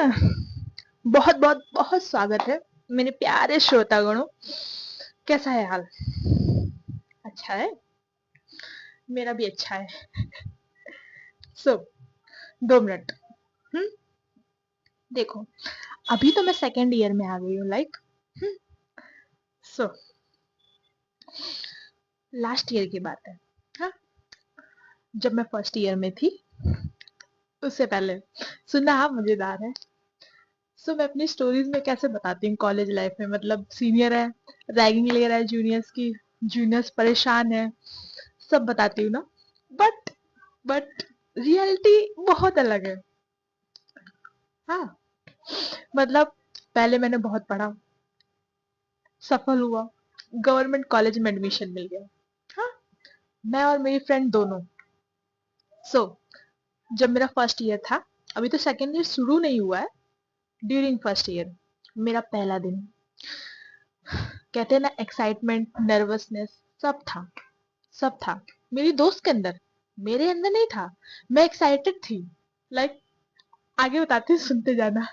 बहुत बहुत बहुत स्वागत है मेरे प्यारे श्रोतागणों। कैसा है हाल? अच्छा है। मेरा भी अच्छा है। सो 2 मिनट। हम्म देखो, अभी तो मैं सेकेंड ईयर में आ गई हूँ, लाइक। सो लास्ट ईयर की बात है। हाँ, जब मैं फर्स्ट ईयर में थी, उससे पहले सुनना, हाँ, मजेदार है। मैं अपनी स्टोरीज में कैसे बताती हूँ कॉलेज लाइफ में, मतलब सीनियर है, रैगिंग ले रहा है जूनियर्स की, जूनियर्स परेशान है, सब बताती हूँ ना। बट बट रियलिटी बहुत अलग है। हाँ, मतलब पहले मैंने बहुत पढ़ा, सफल हुआ, गवर्नमेंट कॉलेज में एडमिशन मिल गया। हाँ, मैं और मेरी फ्रेंड दोनों। सो जब मेरा फर्स्ट ईयर था, अभी तो सेकेंड ईयर शुरू नहीं हुआ है, ड्यूरिंग फर्स्ट ईयर, मेरा पहला दिन, कहते हैं ना, एक्साइटमेंट, नर्वसनेस, सब था, सब था। मेरी दोस्त के अंदर, मेरे अंदर नहीं था। मैं एक्साइटेड थी, लाइक, आगे बताती हूँ, सुनते जाना।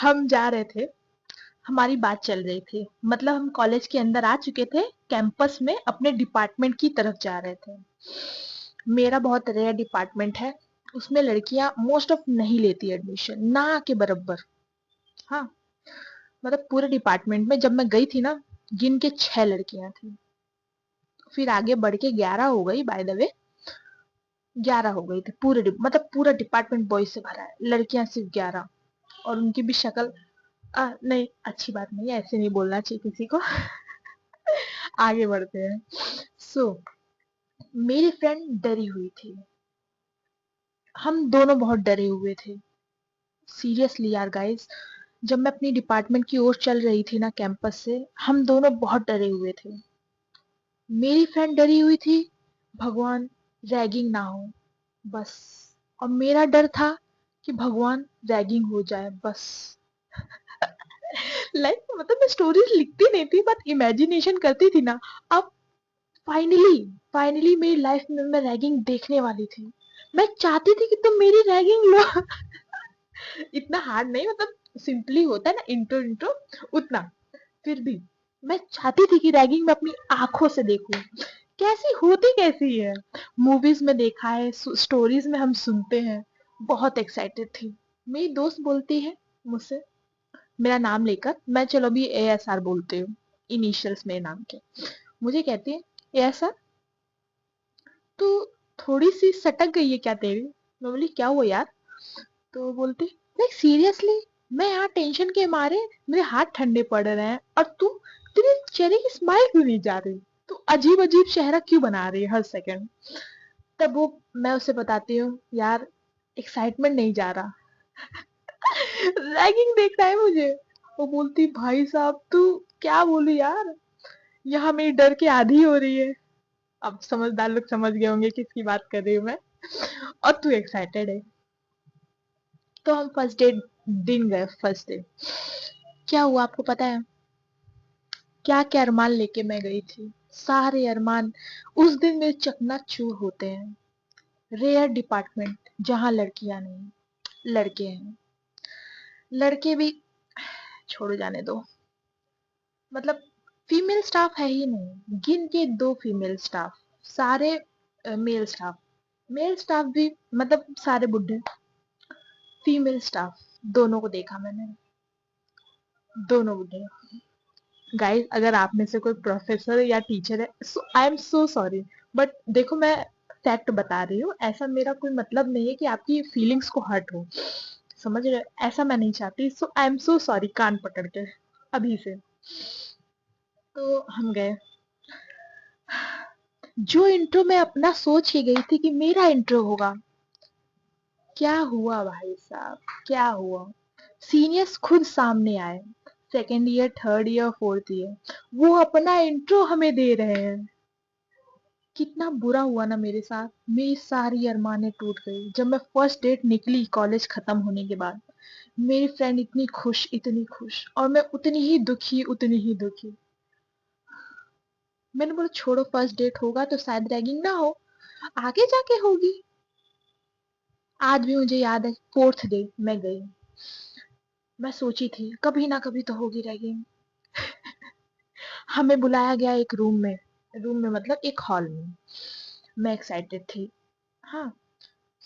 हम जा रहे थे, हमारी बात चल रही थी, मतलब हम कॉलेज के अंदर आ चुके थे, कैंपस में अपने डिपार्टमेंट की तरफ जा रहे थे। मेरा बहुत रेयर डिपार्टमेंट है, उसमें लड़कियां मोस्ट ऑफ नहीं लेती एडमिशन, ना के बराबर। हाँ, मतलब पूरे डिपार्टमेंट में जब मैं गई थी ना, गिन के 6 लड़कियां थी। फिर आगे बढ़ के 11 हो गई, बाय द वे। 11 हो गई थी पूरे मतलब पूरा डिपार्टमेंट बॉयज से भरा है, लड़कियां सिर्फ 11। और उनकी भी शक्ल, नहीं, अच्छी बात नहीं है, ऐसे नहीं बोलना चाहिए किसी को। आगे बढ़ते हैं। सो मेरी फ्रेंड डरी हुई थी, हम दोनों बहुत डरे हुए थे। सीरियसली यार गाइस, जब मैं अपनी डिपार्टमेंट की ओर चल रही थी ना कैंपस से, हम दोनों बहुत डरे हुए थे। मेरी फ्रेंड डरी हुई थी, भगवान रैगिंग ना हो, बस। और मेरा डर था कि भगवान रैगिंग हो जाए, बस। लाइक, मतलब मैं स्टोरीज लिखती नहीं थी, बट इमेजिनेशन करती थी ना। अब फाइनली, फाइनली मेरी लाइफ में मैं रैगिंग देखने वाली थी। मैं चाहती थी कि तुम मेरी रैगिंग लो। इतना हार्ड नहीं, मतलब सिंपली होता है ना, इंट्रो इंट्रो, उतना। फिर भी मैं चाहती थी कि रैगिंग मैं अपनी आंखों से देखूं, कैसी होती कैसी है। मूवीज में देखा है, स्टोरीज में हम सुनते हैं। बहुत एक्साइटेड थी। मेरी दोस्त बोलती है मुझसे, मेरा नाम लेकर, मैं चलो अभी ASR बोलती हूँ, इनिशियल्स मेरे नाम के। मुझे कहती है, ASR, तू थोड़ी सी सटक गई है क्या तेरी? मैं बोली, क्या हुआ यार? तो बोलती, लाइक सीरियसली, मैं यहाँ टेंशन के मारे मेरे हाथ ठंडे पड़ रहे हैं, और तू, तेरे चेहरे की स्माइल क्यों नहीं जा रही? तू अजीब अजीब चेहरा क्यों बना रही है हर सेकंड? तब वो, मैं उसे बताती हूँ, यार एक्साइटमेंट नहीं जा रहा, रैगिंग देखना है मुझे। वो बोलती, भाई साहब तू, क्या बोलू यार, यहाँ मेरी डर के आधी हो रही है। अब समझदार लोग समझ गए होंगे किसकी बात कर रही हूँ मैं। और तू एक्साइटेड है। तो हम फर्स्ट डे दिन गए, फर्स्ट डे क्या हुआ आपको पता है? क्या क्या अरमान लेके मैं गई थी, सारे अरमान उस दिन मेरे चकनाचूर होते हैं। रेयर डिपार्टमेंट जहां लड़कियां नहीं, लड़के हैं। लड़के भी छोड़ो, जाने दो। मतलब फीमेल स्टाफ है ही नहीं, गिन के 2 फीमेल स्टाफ, सारे मेल स्टाफ। मेल स्टाफ भी मतलब सारे बुढ़े। फीमेल स्टाफ दोनों को देखा मैंने, दोनों बुढ़े। गाइस, अगर आप में से कोई प्रोफेसर या टीचर है, so I am so sorry, but देखो, मैं फैक्ट बता रही हूँ, ऐसा मेरा कोई मतलब नहीं है कि आपकी फीलिंग्स को हर्ट हो, समझ रहे हो? ऐसा मैं नहीं चाहती, सो आई एम सो सॉरी, कान पकड़ के अभी से। तो हम गए, जो इंट्रो मैं अपना सोच के गई थी कि मेरा इंट्रो होगा, क्या हुआ भाई साहब, क्या हुआ? सीनियर्स खुद सामने आए, second year, third year, fourth year, वो अपना इंट्रो हमें दे रहे हैं। कितना बुरा हुआ ना मेरे साथ, मेरी सारी अरमानें टूट गई। जब मैं फर्स्ट डेट निकली कॉलेज खत्म होने के बाद, मेरी फ्रेंड इतनी खुश, इतनी खुश, और मैं उतनी ही दुखी, उतनी ही दुखी। मैंने बोला, छोड़ो, फर्स्ट डेट होगा तो शायद रैगिंग ना हो, आगे जाके होगी। आज भी मुझे याद है, 4th डे मैं गई। मैं सोची थी कभी ना कभी तो होगी रैगिंग। हमें बुलाया गया एक रूम में मतलब एक हॉल में। मैं एक्साइटेड थी। हाँ,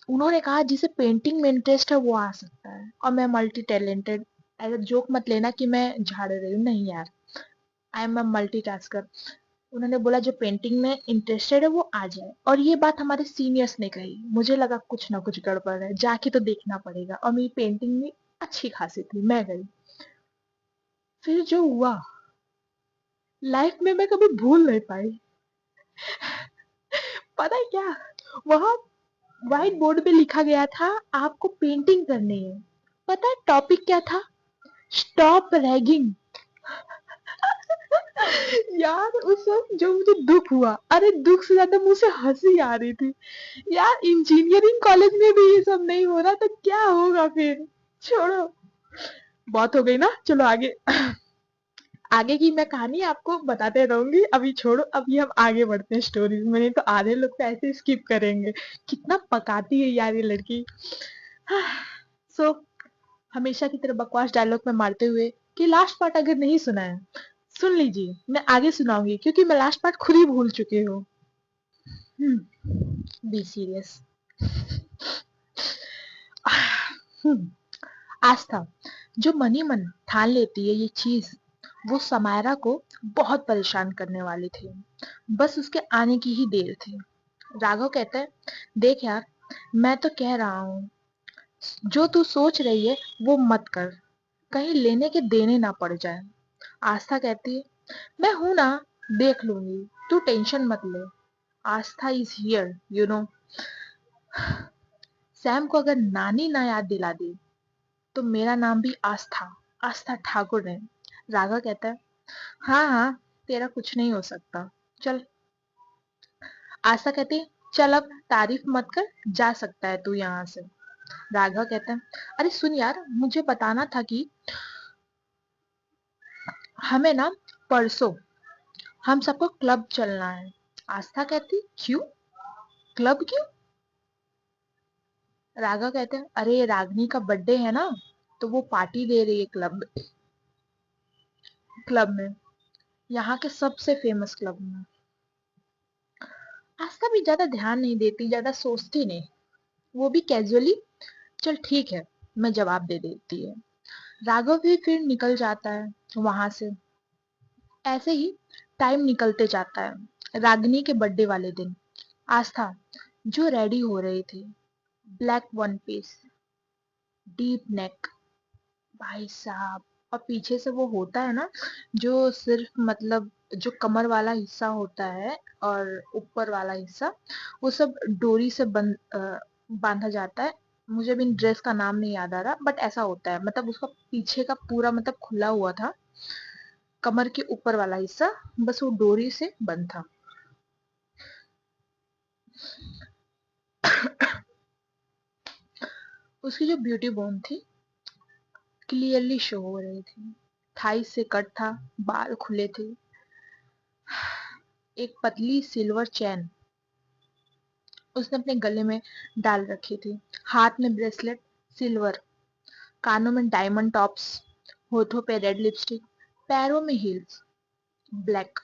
उन्होंने कहा जिसे पेंटिंग में इंटरेस्ट है वो आ सकता है, और मैं मल्टी टैलेंटेड। ऐसा जोक मत लेना कि मैं झाड़ रही हूँ, नहीं यार, आई एम अ मल्टीटास्कर। उन्होंने बोला जो पेंटिंग में इंटरेस्टेड है वो आ जाए, और ये बात हमारे सीनियर्स ने कही। मुझे लगा कुछ ना कुछ गड़बड़ है, जाके तो देखना पड़ेगा, और मेरी पेंटिंग में अच्छी खासी थी। मैं गई। फिर जो हुआ, लाइफ में मैं कभी भूल नहीं पाई। पता है क्या, वहां व्हाइट बोर्ड पे लिखा गया था आपको पेंटिंग करनी है। पता है टॉपिक क्या था? Stop ragging. यार उस वक्त जो मुझे दुख हुआ, अरे दुख से ज्यादा मुझे हंसी आ रही थी। यार इंजीनियरिंग कॉलेज में भी ये सब नहीं हो रहा तो क्या होगा फिर। छोड़ो, बहुत हो गई ना, चलो आगे। आगे की मैं कहानी आपको बताते रहूंगी, अभी छोड़ो, अभी हम आगे बढ़ते हैं स्टोरीज में, नहीं तो आधे लोग तो ऐसे स्किप करेंगे। कितना पकाती है यार ये लड़की। सो हमेशा की तरह बकवास डायलॉग में मारते हुए कि लास्ट पार्ट अगर नहीं सुना है, सुन लीजिए, मैं आगे सुनाऊंगी क्योंकि मैं लास्ट पार्ट खुद ही भूल चुकी हूँ। Be serious. आस्था, जो मनी मन ठान लेती है ये चीज, वो समायरा को बहुत परेशान करने वाली थी। बस उसके आने की ही देर थी। राघव कहता है, देख यार, मैं तो कह रहा हूँ, जो तू सोच रही है वो मत कर, कहीं लेने के देने ना पड़ जाए। आस्था कहती है, मैं हूं ना, देख लूंगी, तू टेंशन मत ले। Aastha is here, you know. Sam को अगर नानी ना याद दिला दी तो मेरा नाम भी आस्था, आस्था ठाकुर है। राघव कहता है, हाँ हाँ, तेरा कुछ नहीं हो सकता, चल। आस्था कहती है, चल अब तारीफ मत कर, जा सकता है तू यहाँ से। राघव कहता है, अरे सुन यार, मुझे बताना था कि हमें ना परसों हम सबको क्लब चलना है। आस्था कहती, क्यों? क्लब क्यों? राघव कहते हैं, अरे रागनी का बर्थडे है ना, तो वो पार्टी दे रही है क्लब क्लब में, यहाँ के सबसे फेमस क्लब में। आस्था भी ज्यादा ध्यान नहीं देती, ज्यादा सोचती नहीं, वो भी कैजुअली, चल ठीक है, मैं जवाब दे देती है। राघव भी फिर निकल जाता है वहां से। ऐसे ही टाइम निकलते जाता है। रागिनी के बर्थडे वाले दिन आस्था जो रेडी हो रही थी, black one piece, deep neck, भाई साहब, और पीछे से वो होता है ना, जो सिर्फ मतलब जो कमर वाला हिस्सा होता है और ऊपर वाला हिस्सा, वो सब डोरी से बांधा जाता है। मुझे भी ड्रेस का नाम नहीं याद आ रहा, बट ऐसा होता है, मतलब उसका पीछे का पूरा मतलब खुला हुआ था, कमर के ऊपर वाला हिस्सा बस वो डोरी से बंद था। उसकी जो ब्यूटी बोन थी क्लियरली शो हो रही थी। थाई से कट था, बाल खुले थे, एक पतली सिल्वर चैन उसने अपने गले में डाल रखी थी, हाथ में ब्रेसलेट सिल्वर, कानों में डायमंड टॉप्स, होठों पे रेड लिपस्टिक, पैरों में हील्स ब्लैक।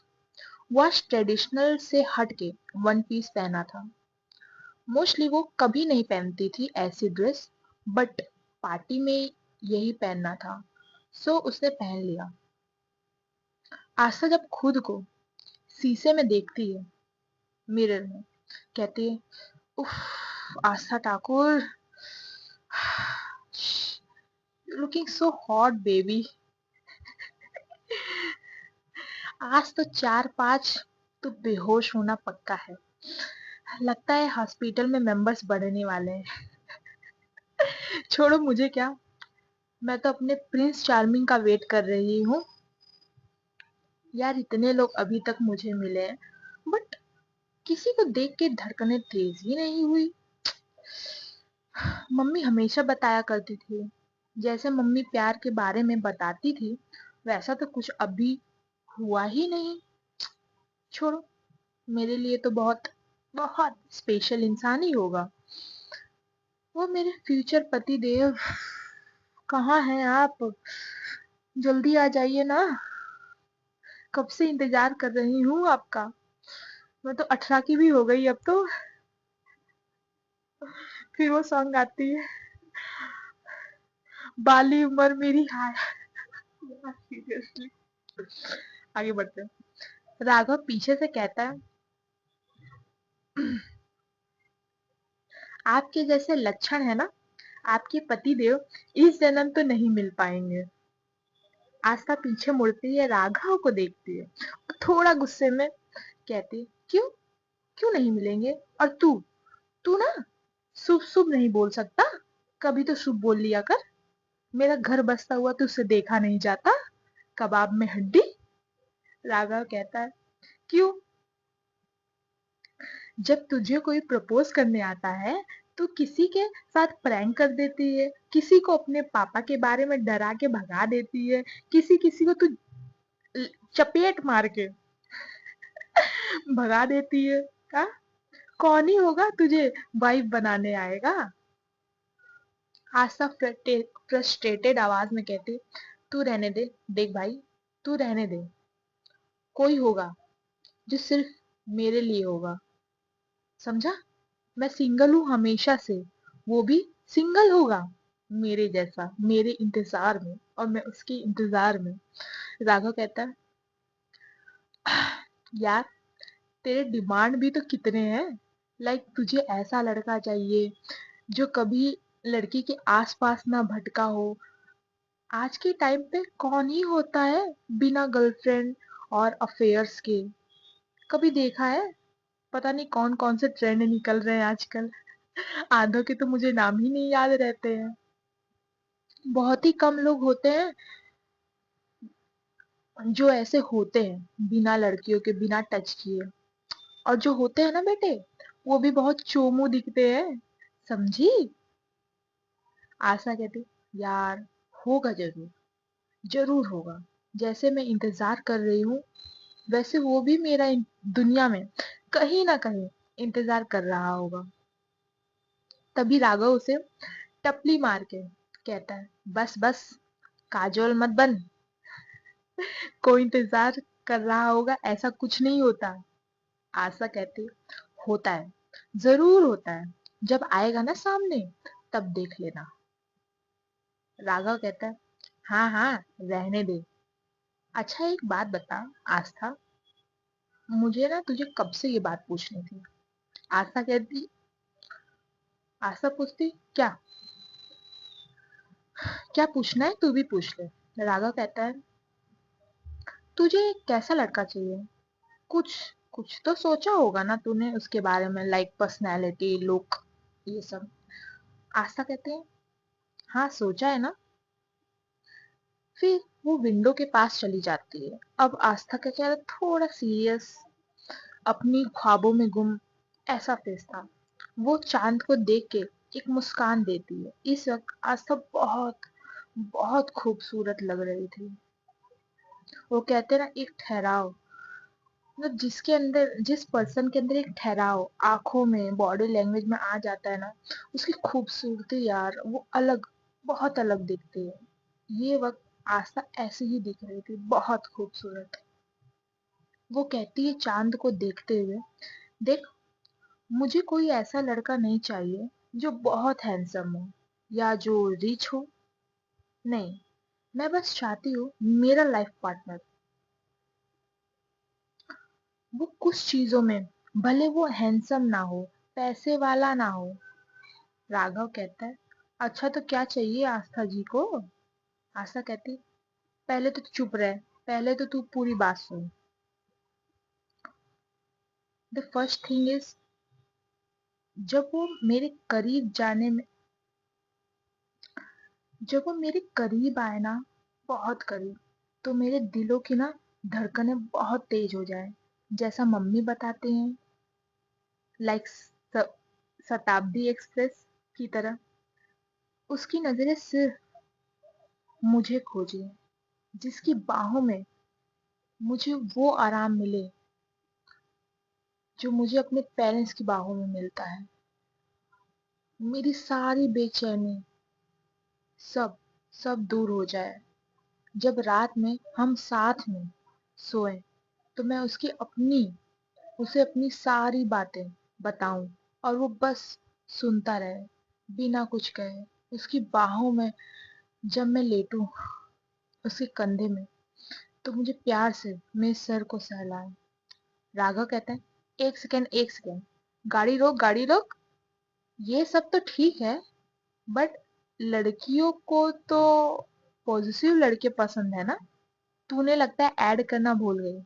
वह ट्रेडिशनल से हट के वन पीस पहना था। मोस्टली वो कभी नहीं पहनती थी ऐसी ड्रेस, बट पार्टी में यही पहनना था, सो उसने पहन लिया। आस्था जब खुद को शीशे में देखती है, मिरर में, कहती है, उफ, Aastha Thakur, looking so hot baby. आज तो 4-5 तो बेहोश होना पक्का है। लगता है हॉस्पिटल में मेंबर्स बढ़ने वाले हैं। छोड़ो मुझे क्या, मैं तो अपने प्रिंस चार्मिंग का वेट कर रही हूँ। यार इतने लोग अभी तक मुझे मिले हैं, बट किसी को देख के धड़कनें तेज ही नहीं हुई। मम्मी हमेशा बताया करती थी, जैसे मम्मी प्यार के बारे में बताती थी, वैसा तो कुछ अभी हुआ ही नहीं। छोड़ो, मेरे लिए तो बहुत बहुत स्पेशल इंसान ही होगा। वो मेरे फ्यूचर पति देव, कहाँ हैं आप? जल्दी आ जाइए ना, कब से इंतजार कर रही हूँ आपका। मैं तो 18 की भी हो गई अब तो। फिर वो सॉन्ग आती है, बाली उम्र मेरी हाय। सीरियसली। आगे बढ़ते हैं। राघव पीछे से कहता है, आपके जैसे लक्षण है ना, आपके पति देव इस जन्म तो नहीं मिल पाएंगे। आस्था पीछे मुड़ती है, राघव को देखती है और थोड़ा गुस्से में कहती है, क्यों? क्यों नहीं मिलेंगे? और तू तू ना शुभ शुभ नहीं बोल सकता? कभी तो शुभ बोल लिया कर। मेरा घर बसता हुआ तुझसे देखा नहीं जाता, कबाब में हड्डी। राघव कहता है, क्यों? जब तुझे कोई प्रपोज करने आता है तो किसी के साथ प्रैंक कर देती है, किसी को अपने पापा के बारे में डरा के भगा देती है, किसी किसी को तू चपेट मार के भगा देती है। हाँ, कौन ही होगा तुझे वाइफ बनाने आएगा? आस्था फ्रस्ट्रेटेड आवाज में कहती, तू रहने दे, देख भाई, तू रहने दे। कोई होगा जो सिर्फ मेरे लिए होगा, समझा? मैं सिंगल हूँ हमेशा से, वो भी सिंगल होगा मेरे जैसा, मेरे इंतजार में, और मैं उसके इंतजार में। राघव कहता है, यार तेरे डिमांड भी तो कितने हैं। लाइक तुझे ऐसा लड़का चाहिए जो कभी लड़की के आसपास ना भटका हो। आज के टाइम पे कौन ही होता है बिना गर्लफ्रेंड और अफेयर्स के? कभी देखा है? पता नहीं कौन कौन से ट्रेंड निकल रहे हैं आजकल। आधों के तो मुझे नाम ही नहीं याद रहते हैं। बहुत ही कम लोग होते हैं जो ऐसे होते हैं बिना लड़कियों के, बिना टच किए। और जो होते हैं ना बेटे, वो भी बहुत चोमू दिखते हैं, समझी? आशा कहती, यार होगा जरूर, जरूर होगा। जैसे मैं इंतजार कर रही हूँ, वैसे वो भी मेरा दुनिया में कहीं ना कहीं इंतजार कर रहा होगा। तभी राघव उसे टपली मार के कहता है, बस बस, काजोल मत बन। कोई इंतजार कर रहा होगा ऐसा कुछ नहीं होता। आशा कहती, होता है, जरूर होता है। जब आएगा ना सामने, तब देख लेना। राघव कहता है, हाँ हाँ, रहने दे। अच्छा एक बात बता आस्था, मुझे ना तुझे कब से ये बात पूछनी थी। आस्था कहती, आस्था पूछती, क्या? क्या पूछना है तू भी पूछ ले। राघव कहता है, तुझे कैसा लड़का चाहिए? कुछ कुछ तो सोचा होगा ना तूने उसके बारे में, लाइक पर्सनैलिटी, लुक, ये सब। आस्था कहते हैं, हाँ सोचा है ना। फिर वो विंडो के पास चली जाती है। अब आस्था का चेहरा थोड़ा सीरियस, अपनी ख्वाबों में गुम, ऐसा फेस था। वो चांद को देख के एक मुस्कान देती है। इस वक्त आस्था बहुत बहुत खूबसूरत लग रही थी। वो कहते हैं ना, एक ठहराव, मतलब जिसके अंदर, जिस पर्सन के अंदर एक ठहराव आंखों में, बॉडी लैंग्वेज में आ जाता है ना, उसकी खूबसूरती यार वो अलग, बहुत अलग दिखती है। ये वक्त आस्था ऐसी ही दिख रही थी, बहुत खूबसूरत। वो कहती है चांद को देखते हुए, देख, मुझे कोई ऐसा लड़का नहीं चाहिए जो बहुत हैंडसम हो या जो रिच हो। नहीं, मैं बस चाहती हूँ मेरा लाइफ पार्टनर वो कुछ चीजों में, भले वो हैंडसम ना हो, पैसे वाला ना हो। राघव कहता है, अच्छा तो क्या चाहिए आस्था जी को? आस्था कहती, पहले तो तू चुप रह, पहले तो तू पूरी बात सुन। द फर्स्ट थिंग इज, जब वो मेरे करीब जाने में, जब वो मेरे करीब आए ना, बहुत करीब, तो मेरे दिलों की ना धड़कनें बहुत तेज हो जाए, जैसा मम्मी बताते हैं, लाइक शताब्दी एक्सप्रेस की तरह। उसकी नजरें सिर्फ मुझे खोजे, जिसकी बाहों में मुझे वो आराम मिले जो मुझे अपने पेरेंट्स की बाहों में मिलता है। मेरी सारी बेचैनी सब सब दूर हो जाए। जब रात में हम साथ में सोए तो मैं उसे अपनी सारी बातें बताऊं और वो बस सुनता रहे बिना कुछ कहे। उसकी बाहों में जब मैं लेटूं उसके कंधे में तो मुझे प्यार से मेरे सर को सहलाए। राघव कहता है, एक सेकेंड एक सेकेंड, गाड़ी रोक गाड़ी रोक। ये सब तो ठीक है बट लड़कियों को तो पॉजिटिव लड़के पसंद है ना। तूने लगता है ऐड करना भूल गई।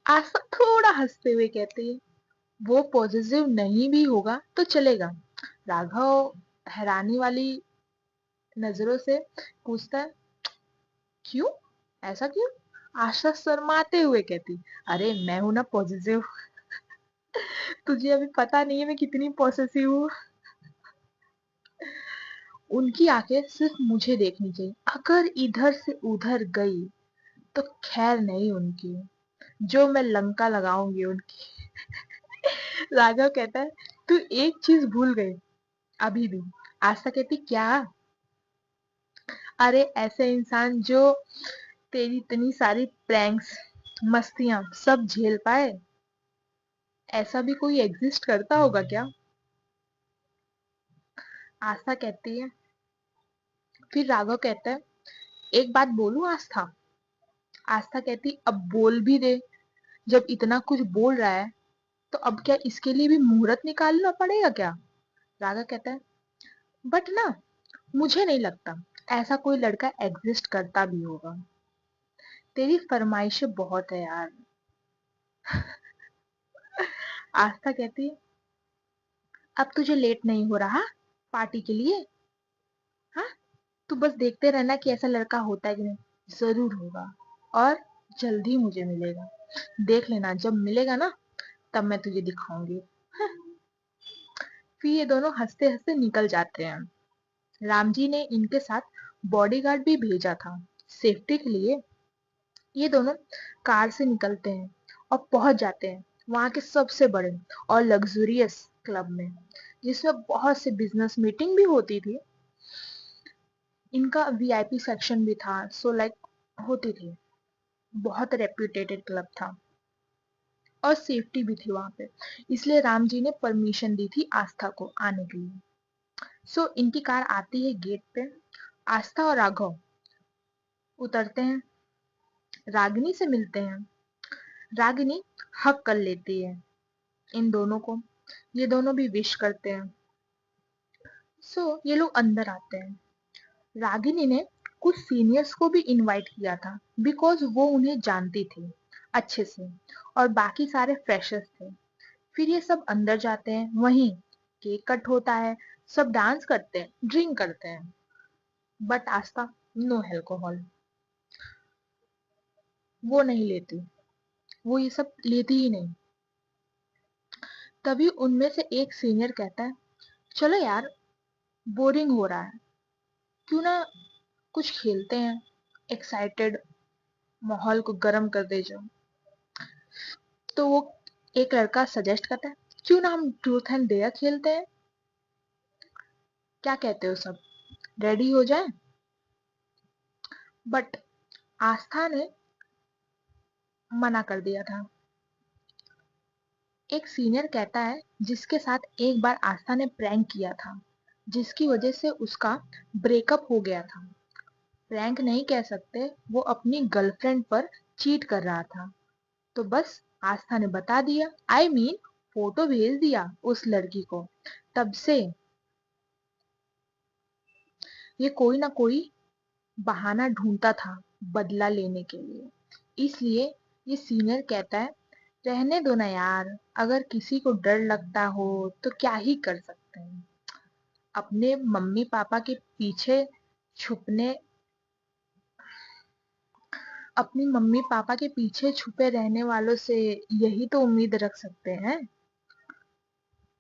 आशा थोड़ा हंसते हुए कहती है, वो पॉजिटिव नहीं भी होगा तो चलेगा। राघव हैरानी वाली नजरों से पूछता है, क्यों? ऐसा क्यों? आशा शर्माते हुए कहती, अरे मैं हूं ना पॉजिटिव। तुझे अभी पता नहीं है मैं कितनी पॉसेसिव हूँ। उनकी आंखें सिर्फ मुझे देखनी चाहिए, अगर इधर से उधर गई तो खैर नहीं उनकी, जो मैं लंका लगाऊंगी उनकी। राघव कहता है, तू एक चीज भूल गई अभी भी। आस्था कहती, क्या? अरे ऐसे इंसान जो तेरी इतनी सारी प्रैंक्स मस्तियां सब झेल पाए, ऐसा भी कोई एग्जिस्ट करता होगा क्या? आस्था कहती है, फिर राघव कहता है, एक बात बोलूं आस्था? आस्था कहती, अब बोल भी दे। जब इतना कुछ बोल रहा है तो अब क्या इसके लिए भी मुहूर्त निकालना पड़ेगा क्या? राघव कहता है, बट ना, मुझे नहीं लगता ऐसा कोई लड़का एग्जिस्ट करता भी होगा। तेरी फरमाइशें बहुत है यार। आस्था कहती है, अब तुझे लेट नहीं हो रहा पार्टी के लिए? हाँ, तू बस देखते रहना कि ऐसा लड़का होता है कि नहीं। जरूर होगा और जल्दी मुझे मिलेगा। देख लेना, जब मिलेगा ना तब मैं तुझे दिखाऊंगी। फिर ये दोनों हंसते हंसते निकल जाते हैं। राम जी ने इनके साथ बॉडीगार्ड भी भेजा था सेफ्टी के लिए। ये दोनों कार से निकलते हैं और पहुंच जाते हैं वहां के सबसे बड़े और लग्जूरियस क्लब में, जिसमें बहुत से बिजनेस मीटिंग भी होती थी। इनका वीआईपी सेक्शन भी था, सो लाइक होती थी। बहुत रेप्यूटेटेड क्लब था और सेफ्टी भी थी वहां पे, इसलिए राम जी ने परमिशन दी थी आस्था को आने के लिए। सो इनकी कार आती है गेट पे। आस्था और राघव उतरते हैं, रागिनी से मिलते हैं। रागिनी हक कर लेती है इन दोनों को। ये दोनों भी विश करते हैं। सो ये लोग अंदर आते हैं। रागिनी ने कुछ सीनियर्स को भी इनवाइट किया था बिकॉज वो उन्हें जानती थी अच्छे से, और बाकी सारे फ्रेशर्स थे। फिर ये सब अंदर जाते हैं, वहीं केक कट होता है, सब डांस करते हैं, ड्रिंक करते हैं। बट आस्था नो अल्कोहल, वो नहीं लेती, वो ये सब लेती ही नहीं। तभी उनमें से एक सीनियर कहता है, चलो यार, बोरिंग हो रहा है, क्यों ना कुछ खेलते हैं, एक्साइटेड माहौल को गर्म कर दे जो। तो वो एक लड़का सजेस्ट करता है, क्यों ना हम ट्रूथ एंड डेयर खेलते हैं। क्या कहते हो सब, रेडी हो जाए? बट आस्था ने मना कर दिया था। एक सीनियर कहता है, जिसके साथ एक बार आस्था ने प्रैंक किया था, जिसकी वजह से उसका ब्रेकअप हो गया था। प्रैंक नहीं कह सकते, वो अपनी गर्लफ्रेंड पर चीट कर रहा था। तो बस आस्था ने बता दिया, आई मीन फोटो भेज दिया उस लड़की को। तब से ये कोई ना कोई बहाना ढूंढता था बदला लेने के लिए। इसलिए ये सीनियर कहता है, रहने दो ना यार, अगर किसी को डर लगता हो तो क्या ही कर सकते हैं। अपने मम्मी पापा के पीछे छुपने अपनी मम्मी पापा के पीछे छुपे रहने वालों से यही तो उम्मीद रख सकते हैं।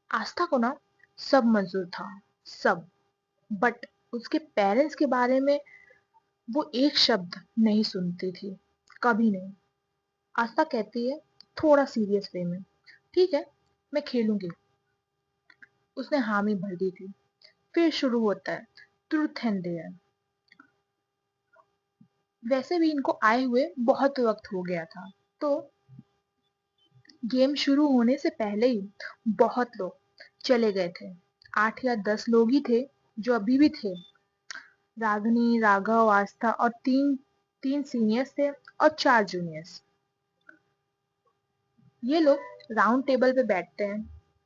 आस्था को ना सब मंजूर था, सब। बट उसके पेरेंट्स के बारे में वो एक शब्द नहीं सुनती थी, कभी नहीं। आस्था कहती है थोड़ा सीरियस वे में, ठीक है, मैं खेलूंगी। उसने हामी भर दी थी। फिर शुरू होता है ट्रूथ एंड डेयर। वैसे भी इनको आए हुए बहुत वक्त हो गया था, तो गेम शुरू होने से पहले ही बहुत लोग चले गए थे। 8 या 10 लोग ही थे जो अभी भी थे। रागिनी, राघव, आस्था और तीन तीन सीनियर्स थे और 4 जूनियर्स। ये लोग राउंड टेबल पे बैठते हैं,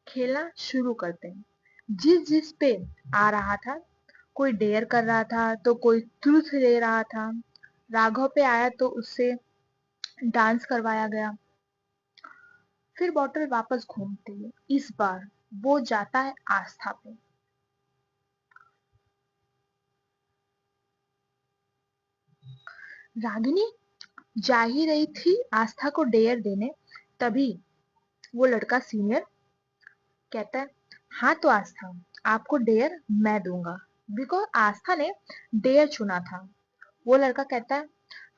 खेलना शुरू करते हैं। जिस जिस पे आ रहा था, कोई डेयर कर रहा था तो कोई ट्रूथ ले रहा था। राघव पे आया तो उससे डांस करवाया गया। फिर बॉटल वापस घूमती है। इस बार वो जाता है आस्था पे। रागिनी जा ही रही थी आस्था को डेयर देने, तभी वो लड़का सीनियर कहता है, हाँ तो आस्था, आपको डेयर मैं दूंगा, बिकॉज आस्था ने डेयर चुना था। वो लड़का कहता है,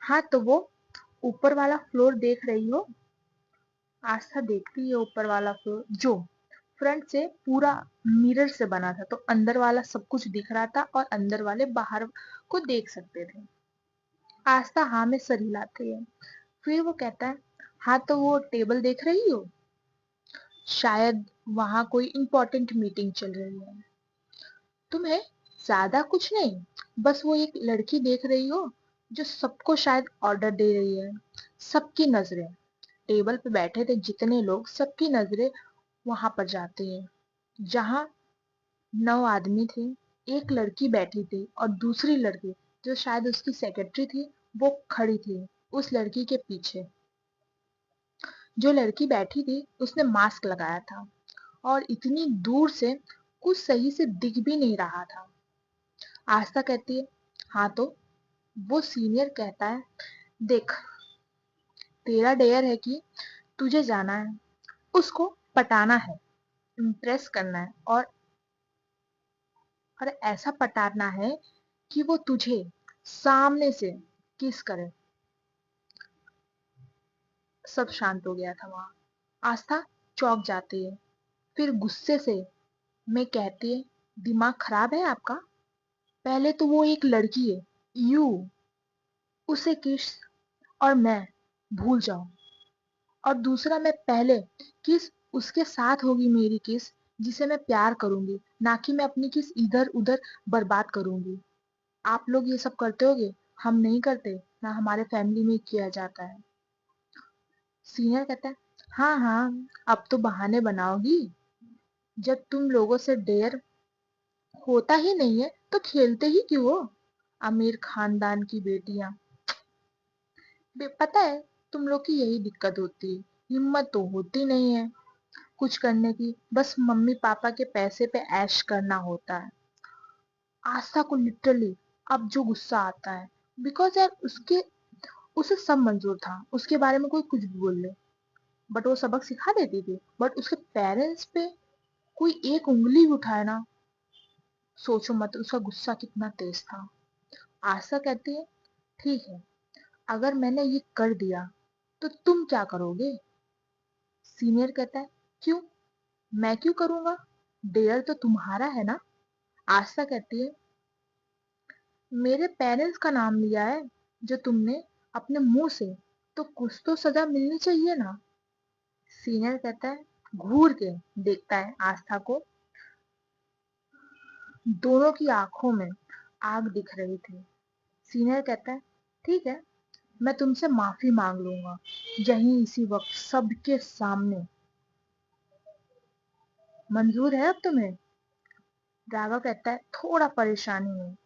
हाँ तो वो ऊपर वाला फ्लोर देख रही हो? आस्था देखती है ऊपर वाला फ्लोर, जो फ्रंट से पूरा मिरर से बना था, तो अंदर वाला सब कुछ दिख रहा था और अंदर वाले बाहर को देख सकते थे। आस्था हाँ में सर हिलाती है। फिर वो कहता है, हाँ तो वो टेबल देख रही हो? शायद वहां कोई इंपॉर्टेंट मीटिंग चल रही है। तुम्हें ज्यादा कुछ नहीं, बस वो एक लड़की देख रही हो जो सबको शायद ऑर्डर दे रही है। सबकी नजरें टेबल पे बैठे थे, जितने लोग, सबकी नजरें वहां पर जाती है जहां 9 आदमी थे। एक लड़की बैठी थी और दूसरी लड़की जो शायद उसकी सेक्रेटरी थी, वो खड़ी थी उस लड़की के पीछे। जो लड़की बैठी थी उसने मास्क लगाया था और इतनी दूर से कुछ सही से दिख भी नहीं रहा था। आस्था कहती है, हाँ तो? वो सीनियर कहता है, देख, तेरा डेयर है कि तुझे जाना है, उसको पटाना है, इम्प्रेस करना है, और ऐसा पटाना है कि वो तुझे सामने से किस करे। सब शांत हो गया था वहां। आस्था चौंक जाती है, फिर गुस्से से मैं कहती है, दिमाग खराब है आपका? पहले तो वो एक लड़की है, यू उसे किस और मैं भूल जाऊं, और दूसरा, मैं पहले किस उसके साथ होगी मेरी किस, जिसे मैं प्यार करूंगी, ना कि मैं अपनी किस इधर उधर बर्बाद करूंगी। आप लोग ये सब करते होगे, हम नहीं करते, ना हमारे फैमिली में किया जाता है। सीनियर कहता है, हाँ हाँ, अब तो बहाने बनाओगी। जब तुम लोगों से डेयर होता ही नहीं है तो खेलते ही क्यों हो? अमीर खानदान की बेटियां, पता है तुम लोग की यही दिक्कत होती है, हिम्मत तो होती नहीं है कुछ करने की, बस मम्मी पापा के पैसे पे ऐश करना होता है। आस्था को लिटरली अब जो गुस्सा आता है, बिकॉज यार उसे सब मंजूर था, उसके बारे में कोई कुछ भी बोल ले, बट वो सबक सिखा देती थी, बट उसके पेरेंट्स पे कोई एक उंगली भी उठाए ना, सोचो मत उसका गुस्सा कितना तेज था। आशा कहती है, ठीक है, अगर मैंने ये कर दिया तो तुम क्या करोगे? सीनियर कहता है, क्यों? मैं क्यों करूंगा? डेयर तो तुम्हारा है ना। आशा कहती है, मेरे पेरेंट्स का नाम लिया है जो तुमने अपने मुंह से, तो कुछ तो सजा मिलनी चाहिए ना। सीनियर कहता है, घूर के देखता है आस्था को। दोनों की आंखों में आग दिख रही थी। सीनियर कहता है, ठीक है, मैं तुमसे माफी मांग लूंगा, यहीं इसी वक्त सबके सामने। मंजूर है अब तुम्हें? राघव कहता है, थोड़ा परेशानी है।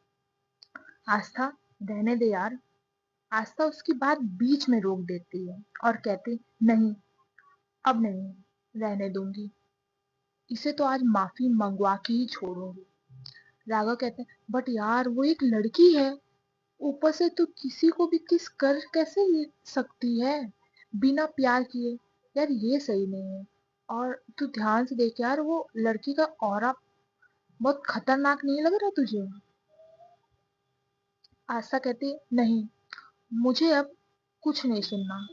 आस्था, रहने दे यार। आस्था उसकी बात बीच में रोक देती है और कहती, नहीं, अब नहीं, रहने दूंगी, इसे तो आज माफी मंगवा के ही छोड़ूंगी। राघव कहते हैं, बट यार वो एक लड़की है, ऊपर से तू किसी को भी किस कर कैसे ले सकती है बिना प्यार किए? यार ये सही नहीं है। और तू ध्यान से देख यार, वो लड़की का ऑरा बहुत खतरनाक नहीं लग रहा तुझे? आशा कहती, नहीं, मुझे अब कुछ नहीं सुनना।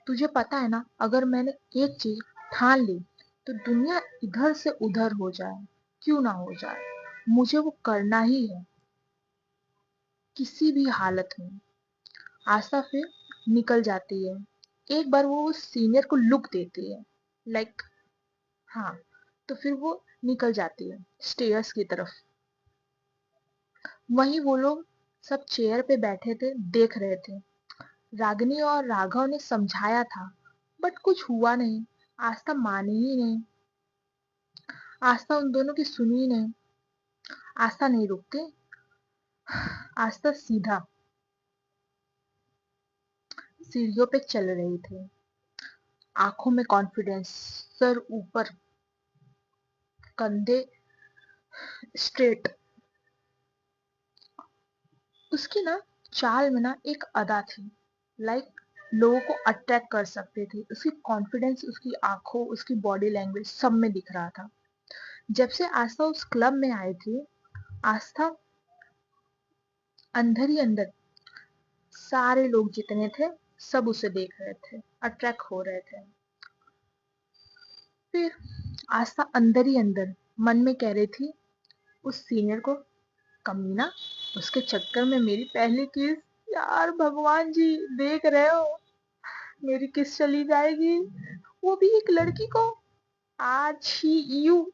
तुझे पता है ना, अगर मैंने एक चीज ठान ली तो दुनिया इधर से उधर हो जाए, क्यों ना हो जाए, मुझे वो करना ही है, किसी भी हालत में। आशा फिर निकल जाती है। एक बार वो उस सीनियर को लुक देती है, लाइक हाँ, तो फिर वो निकल जाती है स्टेयर्स की तरफ। वहीं वो लोग सब चेयर पे बैठे थे, देख रहे थे। रागिनी और राघव ने समझाया था, बट कुछ हुआ नहीं। आस्था मानी ही नहीं। आस्था उन दोनों की सुनी ही नहीं। आस्था नहीं रुकती। आस्था सीधा सीढ़ियों पे चल रही थी, आंखों में कॉन्फिडेंस, सर ऊपर, कंधे स्ट्रेट। उसकी ना चाल में ना एक अदा थी, लाइक लोगों को अट्रैक्ट कर सकती थी। उसकी कॉन्फिडेंस उसकी आंखों, उसकी बॉडी लैंग्वेज सब में दिख रहा था। जब से आस्था उस क्लब में आई थी, आस्था अंदर ही अंदर, सारे लोग जितने थे सब उसे देख रहे थे, अट्रैक्ट हो रहे थे। फिर आस्था अंदर ही अंदर मन में कह रही थी उस सीनियर को, कमीना, उसके चक्कर में मेरी पहली किस, यार भगवान जी देख रहे हो, मेरी किस चली जाएगी, वो भी एक लड़की को। आज ही यू,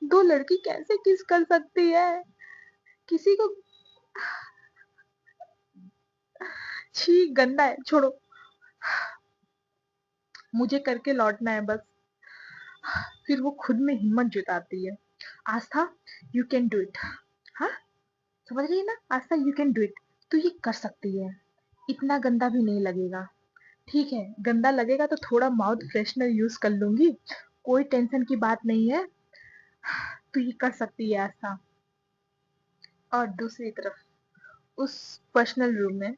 दो लड़की कैसे किस कर सकती है किसी को। छी, गंदा है, छोड़ो, मुझे करके लौटना है बस। फिर वो खुद में हिम्मत जुटाती है। आस्था, यू कैन डू इट। हाँ, समझ रही है ना आस्था, यू कैन डू इट। तू ये कर सकती है, इतना गंदा भी नहीं लगेगा। ठीक है, गंदा लगेगा तो थोड़ा माउथ फ्रेशनर यूज कर लूंगी, कोई टेंशन की बात नहीं है। तू ये कर सकती है आस्था। और दूसरी तरफ उस पर्सनल रूम में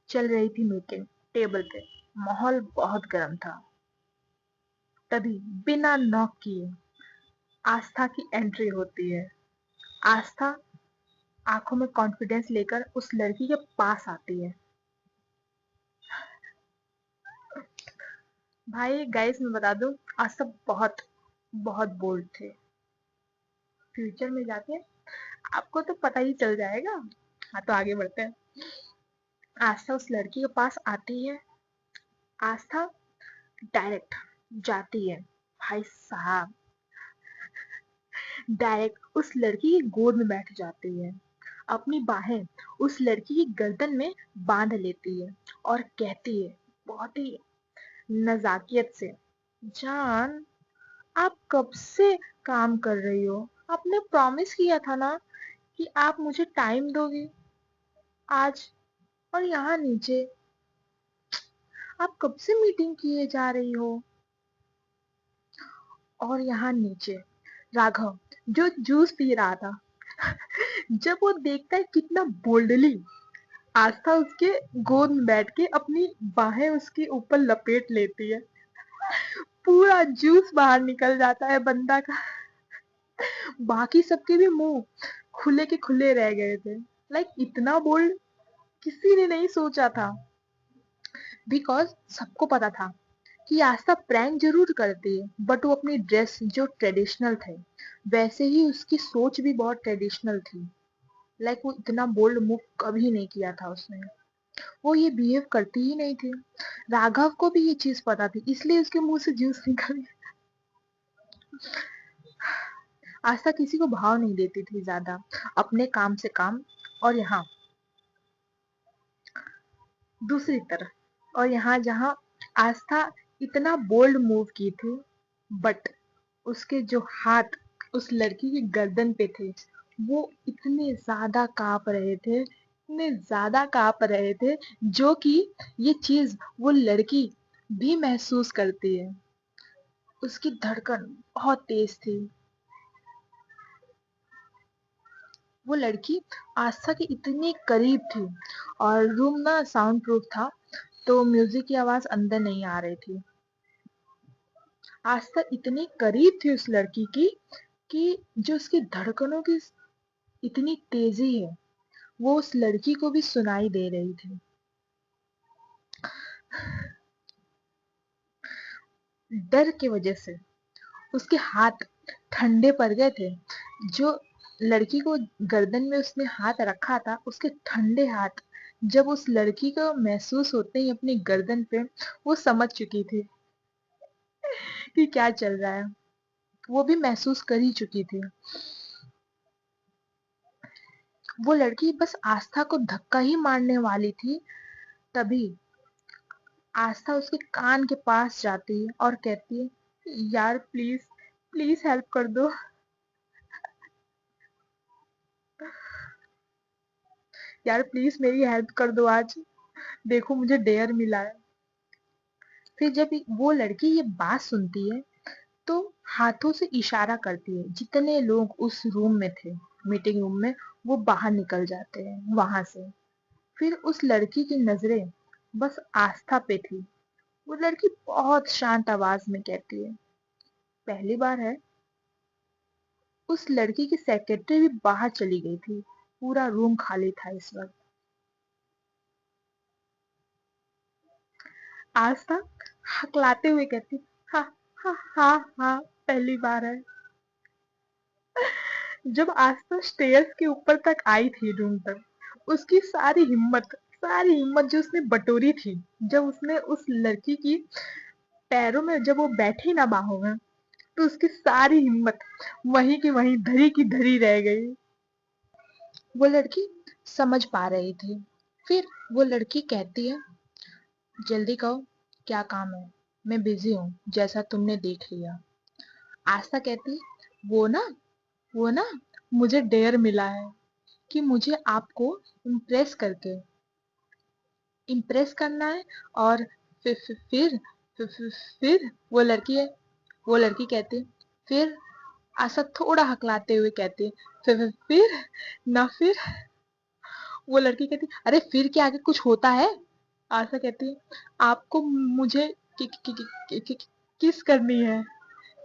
चल रही थी मीटिंग, टेबल पे माहौल बहुत गर्म था। तभी बिना नॉक किए आस्था की एंट्री होती है। आस्था आंखों में कॉन्फिडेंस लेकर उस लड़की के पास आती है। भाई गाइस मैं बता दूं, आस्था बहुत बहुत बोल्ड थे। फ्यूचर में जाके आपको तो पता ही चल जाएगा। हाँ, तो आगे बढ़ते हैं। आस्था उस लड़की के पास आती है। आस्था डायरेक्ट जाती है, भाई साहब, डायरेक्ट उस लड़की की गोद में बैठ जाती है। अपनी बाहें उस लड़की की गर्दन में बांध लेती है और कहती है बहुत ही नजाकियत से, जान, आप कब से काम कर रही हो? आपने प्रॉमिस किया था ना कि आप मुझे टाइम दोगी। आज, और यहाँ नीचे आप कब से मीटिंग किए जा रही हो। और यहाँ नीचे राघव, जो जूस पी रहा था, जब वो देखता है कितना बोल्डली आस्था उसके गोद में बैठ के अपनी बाहें उसके ऊपर लपेट लेती है, पूरा जूस बाहर निकल जाता है बंदा का। बाकी सबके भी मुंह खुले के खुले रह गए थे, लाइक इतना बोल्ड किसी ने नहीं सोचा था। बिकॉज सबको पता था कि आस्था प्रैंक जरूर करती है, बट वो अपनी ड्रेस जो ट्रेडिशनल थे, वैसे ही उसकी सोच भी बहुत ट्रेडिशनल थी। लाइक वो इतना बोल्ड मूव कभी नहीं किया था उसने, वो ये बिहेव करती ही नहीं थी। राघव को भी ये चीज पता थी, इसलिए उसके मुंह से जूस निकल गया। आस्था किसी को भाव नहीं देती थी ज्यादा, अपने काम से काम। और यहाँ दूसरी तरफ, और यहाँ जहाँ आस्था इतना बोल्ड मूव की थी, बट उसके जो हाथ उस लड़की की गर्दन पे थे, वो इतने ज्यादा कांप रहे थे, इतने ज्यादा कांप रहे थे, जो कि ये चीज वो लड़की भी महसूस करती है। उसकी धड़कन बहुत तेज थी। वो लड़की आस्था के इतनी करीब थी, और रूम ना साउंड प्रूफ था, तो म्यूजिक की आवाज अंदर नहीं आ रही थी। आस्था इतनी करीब थी उस लड़की की कि जो उसकी धड़कनों की इतनी तेजी है, वो उस लड़की को भी सुनाई दे रही थी। डर की वजह से उसके हाथ ठंडे पड़ गए थे। जो लड़की को गर्दन में उसने हाथ रखा था, उसके ठंडे हाथ जब उस लड़की को महसूस होते ही अपनी गर्दन पे, वो समझ चुकी थी कि क्या चल रहा है। वो भी महसूस कर ही चुकी थी। वो लड़की बस आस्था को धक्का ही मारने वाली थी, तभी आस्था उसके कान के पास जाती है और कहती है, यार प्लीज, प्लीज हेल्प कर दो। यार प्लीज मेरी हेल्प कर दो आज, देखो मुझे डेयर मिला है। फिर जब वो लड़की ये बात सुनती है तो हाथों से इशारा करती है, जितने लोग उस रूम में थे, मीटिंग रूम में, वो बाहर निकल जाते हैं वहां से। फिर उस लड़की की नजरें बस आस्था पे थी। वो लड़की बहुत शांत आवाज में कहती है, पहली बार है। उस लड़की की सेक्रेटरी भी बाहर चली गई थी। पूरा रूम खाली था इस वक्त। आस्था हकलाते हुए कहती, हाँ हाँ हाँ हाँ, पहली बार है। जब आस्था स्टेयर्स के ऊपर तक आई थी रूम तक, उसकी सारी हिम्मत जो उसने बटोरी थी, जब उसने उस लड़की की पैरों में जब वो बैठी ना बाहों में, तो उसकी सारी हिम्मत वहीं की वहीं धरी की धरी रह गई। वो लड़की समझ पा रही थी। फिर वो लड़की कहती है, जल्दी कहो क्या काम है, मैं बिजी हूँ जैसा तुमने देख लिया। आस्था कहती, वो ना वो ना मुझे डेयर मिला है कि मुझे आपको इम्प्रेस करके इम्प्रेस करना है। और फिर फिर फिर फिर, फिर, फिर वो लड़की कहती, फिर आशा थोड़ा हकलाते हुए कहती है, फिर ना फिर। वो लड़की कहती, अरे फिर के आगे कुछ होता है। आशा कहती है, आपको मुझे कि, कि, कि, कि, कि, किस करनी है।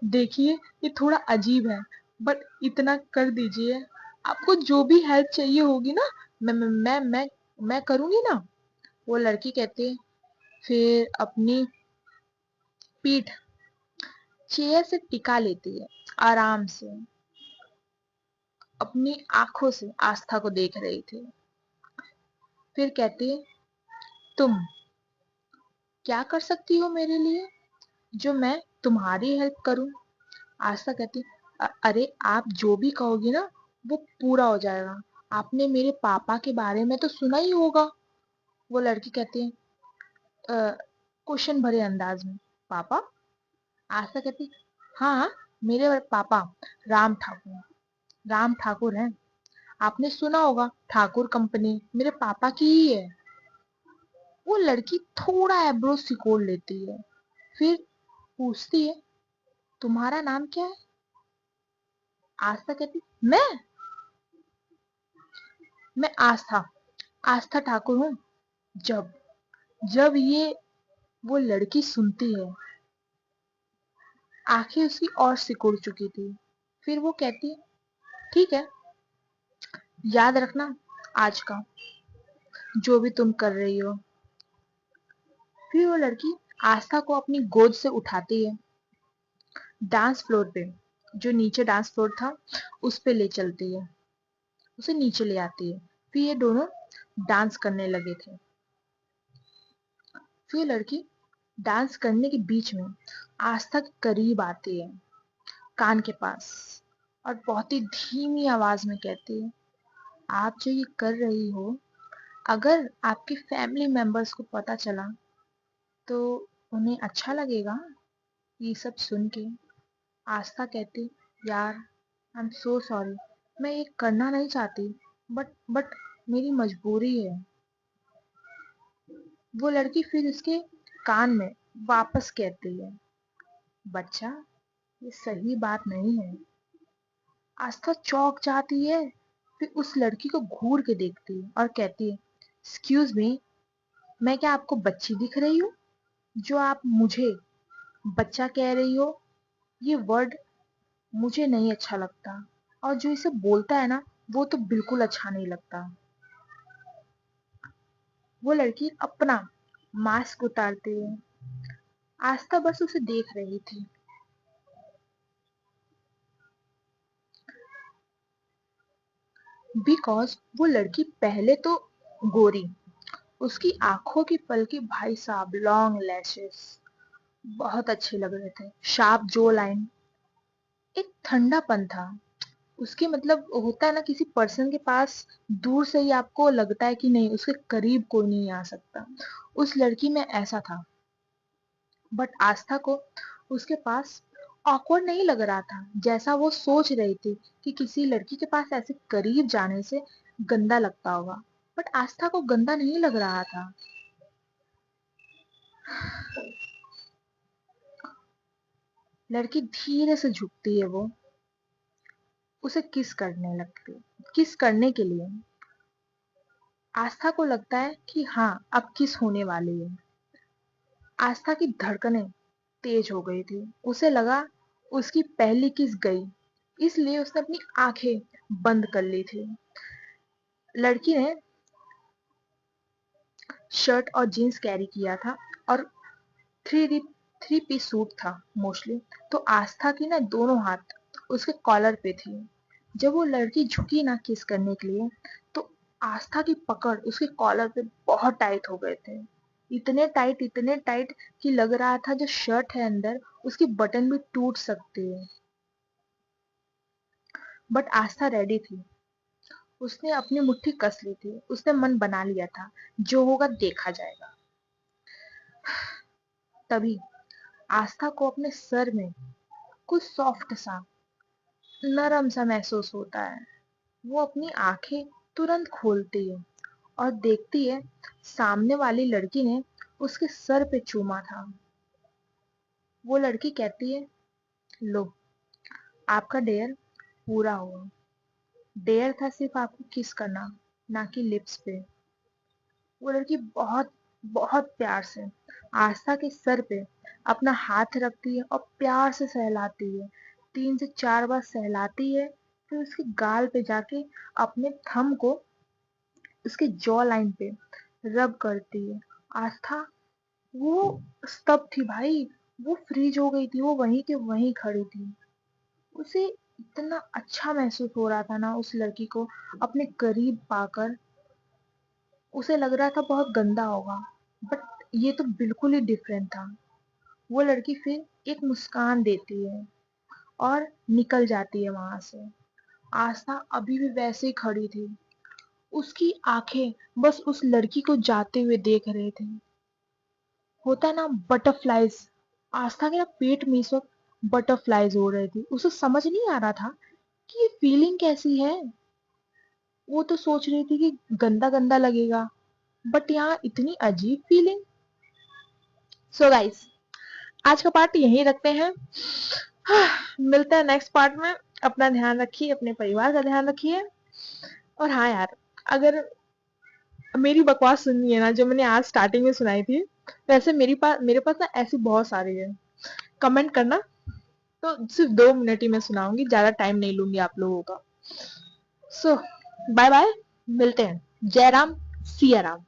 देखिए ये थोड़ा अजीब है, बट इतना कर दीजिए। आपको जो भी हेल्प चाहिए होगी ना, मैं करूंगी ना। वो लड़की कहती है, फिर अपनी पीठ चेयर से टिका लेती है, आराम से अपनी आंखों से आस्था को देख रही थी। फिर कहती है, तुम क्या कर सकती हो मेरे लिए जो मैं तुम्हारी हेल्प करूं। आस्था कहती, अरे आप जो भी कहोगी ना वो पूरा हो जाएगा। आपने मेरे पापा के बारे में तो सुना ही होगा। वो लड़की कहती है क्वेश्चन भरे अंदाज में, पापा। आस्था कहती, हाँ, मेरे पापा राम ठाकुर राम ठाकुर हैं। आपने सुना होगा, ठाकुर कंपनी मेरे पापा की ही है। वो लड़की थोड़ा एब्रो सिकोड़ लेती है, फिर पूछती है, तुम्हारा नाम क्या है। आस्था कहती, मैं आस्था आस्था ठाकुर हूँ। जब जब ये वो लड़की सुनती है, आंखें उसकी और सिकुड़ चुकी थी। फिर वो कहती है, ठीक है, याद रखना आज का जो भी तुम कर रही हो। फिर वो लड़की आस्था को अपनी गोद से उठाती है, डांस फ्लोर पे, जो नीचे डांस फ्लोर था, उस पे ले चलती है, उसे नीचे ले आती है। फिर ये दोनों डांस करने लगे थे। फिर ये लड़की डांस करने के बीच में आस्था के करीब आती है, कान के पास, और बहुत ही धीमी आवाज में कहती है, आप जो ये कर रही हो, अगर आपके फैमिली मेंबर्स को पता चला तो उन्हें अच्छा लगेगा ये सब सुन के। आस्था कहती, यार आई एम सो सॉरी, मैं ये करना नहीं चाहती, बट मेरी मजबूरी है। वो लड़की फिर उसके कान में वापस कहती है, बच्चा, ये सही बात नहीं है। आस्था चौंक जाती है, फिर उस लड़की को घूर के देखती है और कहती है, एक्सक्यूज मी, मैं क्या आपको बच्ची दिख रही हूँ जो आप मुझे बच्चा कह रही हो। ये वर्ड मुझे नहीं अच्छा लगता, और जो इसे बोलता है ना, वो तो बिल्कुल अच्छा नहीं लगता। वो लड़की अपना मास्क उतारती है, आस्था बस उसे देख रही थी। बिकॉज वो लड़की पहले तो गोरी, उसकी आंखों की पलके भाई साहब लॉन्ग लैशेस बहुत अच्छे लग रहे थे, शार्प जो लाइन, एक ठंडापन था उसके। मतलब होता है ना किसी पर्सन के पास दूर से ही आपको लगता है कि नहीं उसके करीब कोई नहीं आ सकता, उस लड़की में ऐसा था। बट आस्था को उसके पास ऑकवर्ड नहीं लग रहा था जैसा वो सोच रही थी कि किसी लड़की के पास ऐसे करीब जाने से गंदा लगता होगा। बट आस्था को गंदा नहीं लग रहा था। लड़की धीरे से झुकती है, वो उसे किस करने लगती है, किस करने के लिए। आस्था को लगता है कि हाँ अब किस होने वाली है। आस्था की धड़कनें तेज हो गई थी, उसे लगा उसकी पहली किस गई, इसलिए उसने अपनी आंखें बंद कर ली थी। लड़की ने शर्ट और जीन्स कैरी किया था और थ्री थ्री पीस सूट था मोस्टली। तो आस्था की ना दोनों हाथ उसके कॉलर पे थी। जब वो लड़की झुकी ना किस करने के लिए, तो आस्था की पकड़ उसके कॉलर पे बहुत टाइट हो गए थे। इतने टाइट कि लग रहा था जो शर्ट है अंदर उसकी बटन भी टूट सकती है। बट आस्था रेडी थी, उसने अपनी मुट्ठी कस ली थी, उसने मन बना लिया था जो होगा देखा जाएगा। तभी आस्था को अपने सर में कुछ सॉफ्ट सा नरम सा महसूस होता है। वो अपनी आंखें तुरंत खोलती है और देखती है सामने वाली लड़की ने उसके सर पे चूमा था। वो लड़की कहती है, लो आपका डेयर पूरा हुआ। डेयर था सिर्फ आपको किस करना, ना कि लिप्स पे। वो लड़की बहुत बहुत प्यार से आस्था के सर पे अपना हाथ रखती है और प्यार से सहलाती है, 3 से 4 बार सहलाती है। फिर उसके गाल पे जाके अपने थंब को उसके जॉ लाइन पे रब करती है। आस्था वो स्तब्ध थी भाई, वो फ्रीज हो गई थी, वो वहीं के वहीं खड़ी थी। उसे इतना अच्छा महसूस हो रहा था ना उस लड़की को अपने करीब पाकर। उसे लग रहा था बहुत गंदा होगा, बट ये तो बिल्कुल ही डिफरेंट था। वो लड़की फिर एक मुस्कान देती है और निकल जाती है वहां से। आस्था अभी भी वैसे ही खड़ी थी, उसकी आंखें बस उस लड़की को जाते हुए देख रहे थे। होता है ना बटरफ्लाइज, आस्था के ना पेट में इस वक्त बटरफ्लाइज हो रहे थे। उसे समझ नहीं आ रहा था कि ये फीलिंग कैसी है। वो तो सोच रही थी कि गंदा गंदा लगेगा, बट यहाँ इतनी अजीब फीलिंग। सो गाइस, आज का पार्ट यहीं रखते हैं। मिलते हैं नेक्स्ट पार्ट में। अपना ध्यान रखिए, अपने परिवार का ध्यान रखिए। और हाँ यार, अगर मेरी बकवास सुननी है ना जो मैंने आज स्टार्टिंग में सुनाई थी, वैसे मेरे पास ना ऐसी बहुत सारी है, कमेंट करना। तो सिर्फ 2 मिनट ही मैं सुनाऊंगी, ज्यादा टाइम नहीं लूंगी आप लोगों का। सो बाय बाय, मिलते हैं। जय राम, सिया राम।